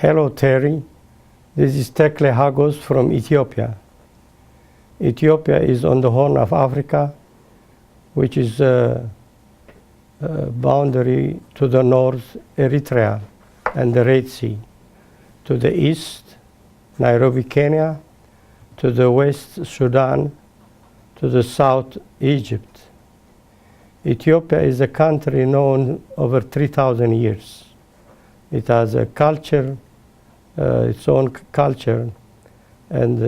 Hello Terry, this is Teklehawriat Hagos from Ethiopia. Ethiopia is on the Horn of Africa, which is a boundary to the north, Eritrea and the Red Sea. To the east, Nairobi, Kenya. To the west, Sudan. To the south, Egypt. Ethiopia is a country known over 3,000 years. It has a culture, its own culture, and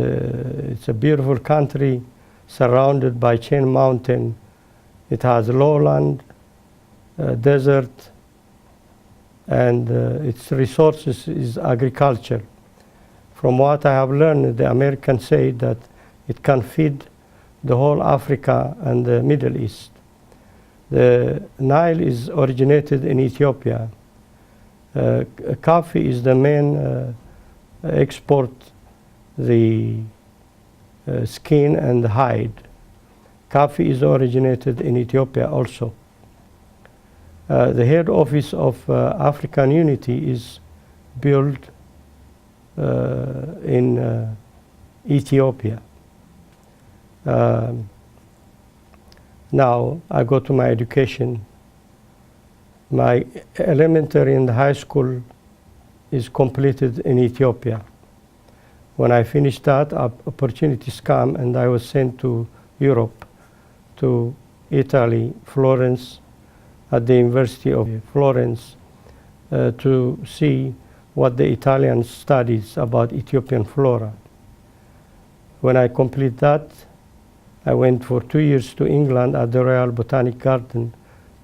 it's a beautiful country surrounded by chain mountain. It has lowland, desert, and its resources is agriculture. From what I have learned, the Americans say that it can feed the whole Africa and the Middle East. The Nile is originated in Ethiopia. Coffee is the main export, the skin and hide. Coffee is originated in Ethiopia also. The head office of African Unity is built in Ethiopia. Now I go to my education. My elementary and high school is completed in Ethiopia. When I finished that, opportunities come and I was sent to Europe, to Italy, Florence, at the University of Florence, to see what the Italians studies about Ethiopian flora. When I complete that, I went for 2 years to England at the Royal Botanic Garden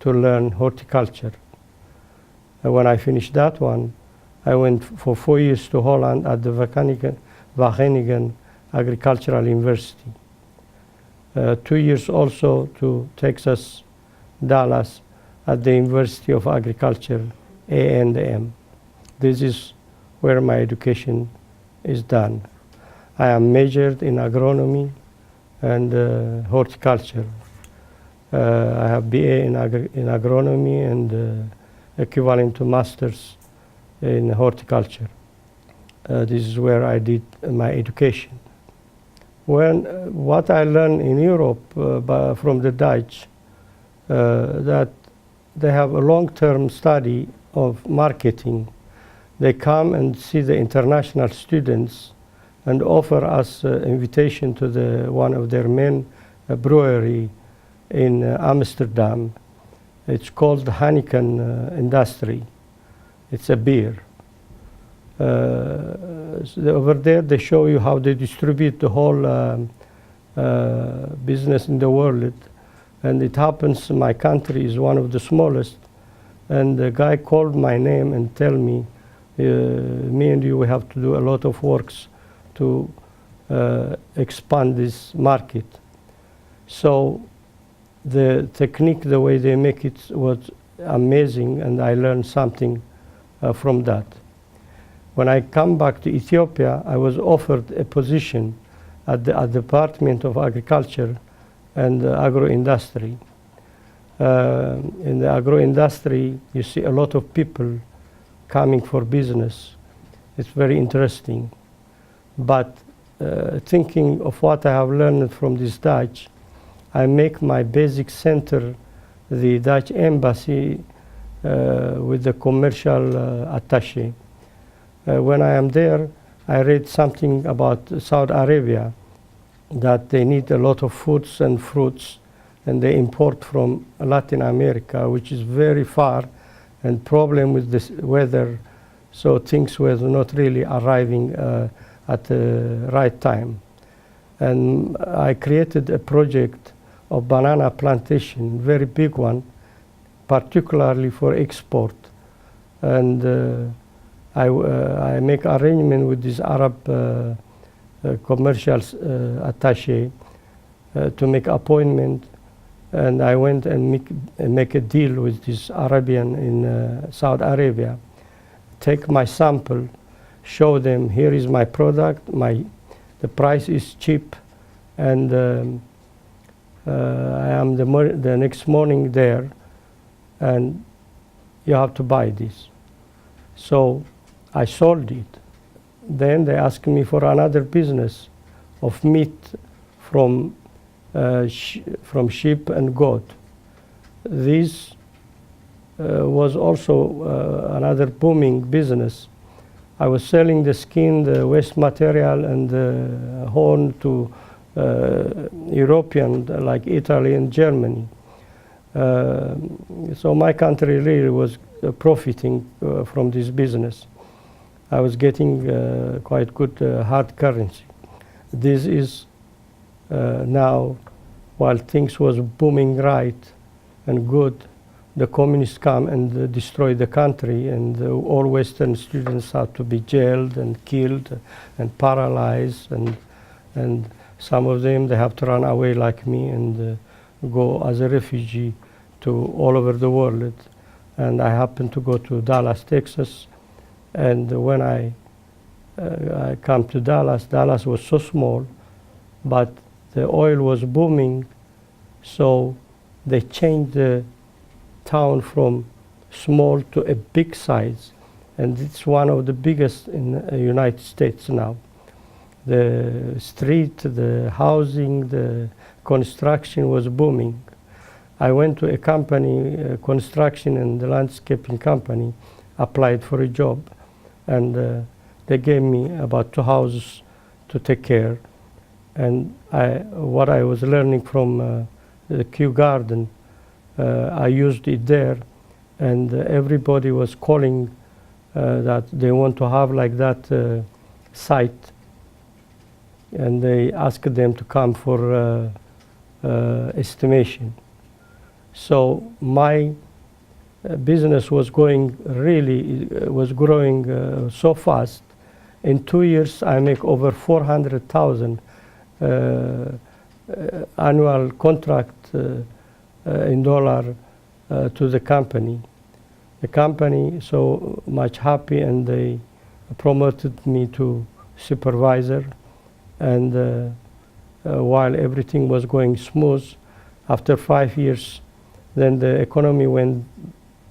to learn horticulture. And when I finished that one, I went for 4 years to Holland at the Wageningen Agricultural University. 2 years also to Texas, Dallas, at the University of Agriculture, A&M. This is where my education is done. I am majored in agronomy and horticulture. I have BA in agronomy and equivalent to masters in horticulture. This is where I did my education. What I learned in Europe from the Dutch, that they have a long-term study of marketing. They come and see the international students and offer us invitation to one of their main brewery in Amsterdam. It's called the Heineken industry. It's a beer. Over there they show you how they distribute the whole business in the world. And it happens my country is one of the smallest. And the guy called my name and tell me, me and you, we have to do a lot of works to expand this market. So the technique, the way they make it was amazing, and I learned something from that. When I come back to Ethiopia, I was offered a position at the Department of Agriculture and Agro-Industry. In the agro-industry, you see a lot of people coming for business. It's very interesting. But thinking of what I have learned from this Dutch, I make my basic center, the Dutch embassy, with the commercial attaché. When I am there, I read something about Saudi Arabia, that they need a lot of foods and fruits, and they import from Latin America, which is very far, and problem with this weather, so things were not really arriving at the right time. And I created a project of banana plantation, very big one, particularly for export. And I make arrangement with this Arab commercial attaché to make appointment, and I went and make a deal with this Arabian in Saudi Arabia. Take my sample, show them, here is my product, the price is cheap, and I am the next morning there, and you have to buy this. So I sold it. Then they asked me for another business of meat from sheep and goat. This was also another booming business. I was selling the skin, the waste material, and the horn to European, like Italy and Germany. So my country really was profiting from this business. I was getting quite good hard currency. This is now, while things was booming right and good, the communists come and destroy the country, and all Western students had to be jailed and killed and paralyzed, and some of them, they have to run away like me and go as a refugee to all over the world. And I happened to go to Dallas, Texas, and when I come to Dallas, Dallas was so small, but the oil was booming, so they changed the town from small to a big size, and it's one of the biggest in the United States now. The street, the housing, the construction was booming. I went to a company, a construction and landscaping company, applied for a job, and they gave me about 2 houses to take care. And what I was learning from the Kew Garden, I used it there, and everybody was calling that they want to have like that site, and they asked them to come for estimation. So my business was going really, was growing so fast. In 2 years, I make over 400,000 annual contract in dollar to the company. The company so much happy, and they promoted me to supervisor. And while everything was going smooth, after 5 years, then the economy went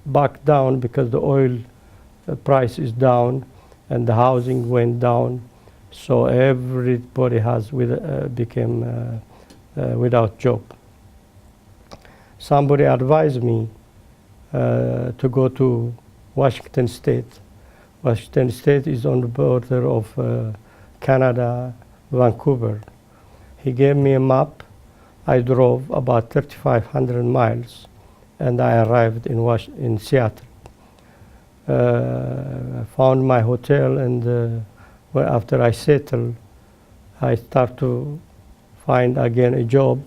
back down because the oil price is down and the housing went down. So everybody became without job. Somebody advised me to go to Washington State. Washington State is on the border of Canada, Vancouver. He gave me a map. I drove about 3,500 miles, and I arrived in Seattle. I found my hotel, and after I settled, I start to find again a job,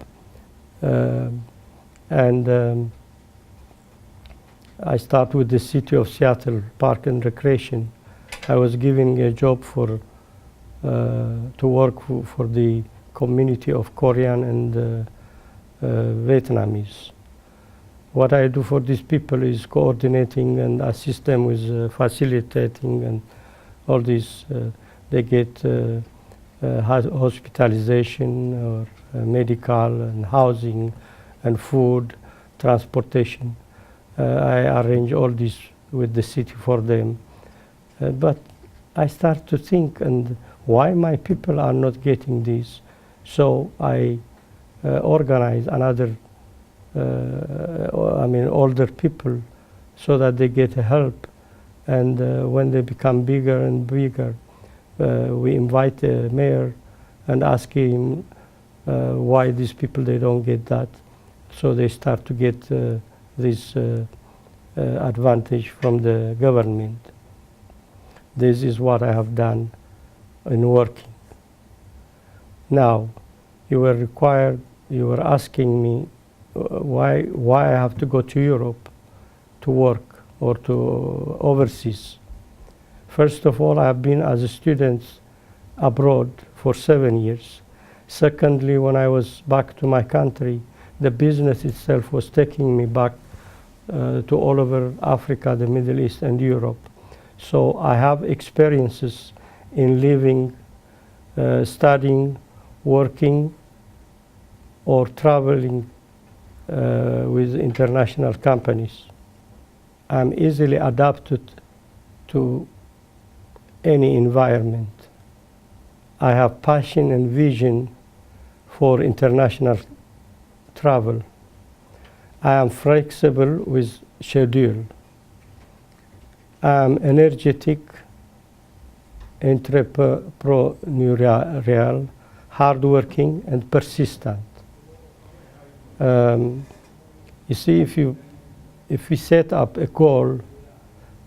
and I start with the City of Seattle Park and Recreation. I was given a job to work for the community of Korean and Vietnamese. What I do for these people is coordinating and assist them with facilitating and all this. They get hospitalization or medical and housing and food, transportation. I arrange all this with the city for them. But I start to think, and why my people are not getting this? So I organize another, older people, so that they get help. And when they become bigger and bigger, we invite the mayor and ask him why these people, they don't get that. So they start to get this advantage from the government. This is what I have done in working. Now, you were asking me why I have to go to Europe to work or to overseas. First of all, I have been as a student abroad for 7 years. Secondly, when I was back to my country, the business itself was taking me back to all over Africa, the Middle East, and Europe. So I have experiences in living, studying, working, or traveling with international companies. I'm easily adapted to any environment. I have passion and vision for international travel. I am flexible with schedule. I am energetic, entrepreneurial, hardworking, and persistent. You see, if we set up a goal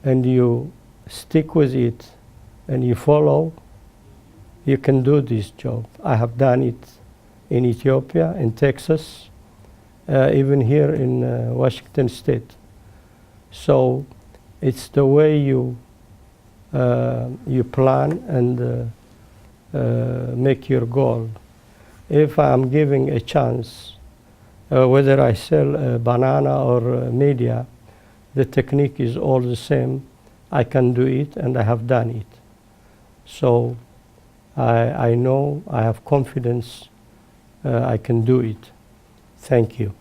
and you stick with it and you follow, you can do this job. I have done it in Ethiopia, in Texas, even here in Washington State. So it's the way you plan and make your goal. If I'm giving a chance, whether I sell a banana or media, the technique is all the same. I can do it, and I have done it. So I know, I have confidence I can do it. Thank you.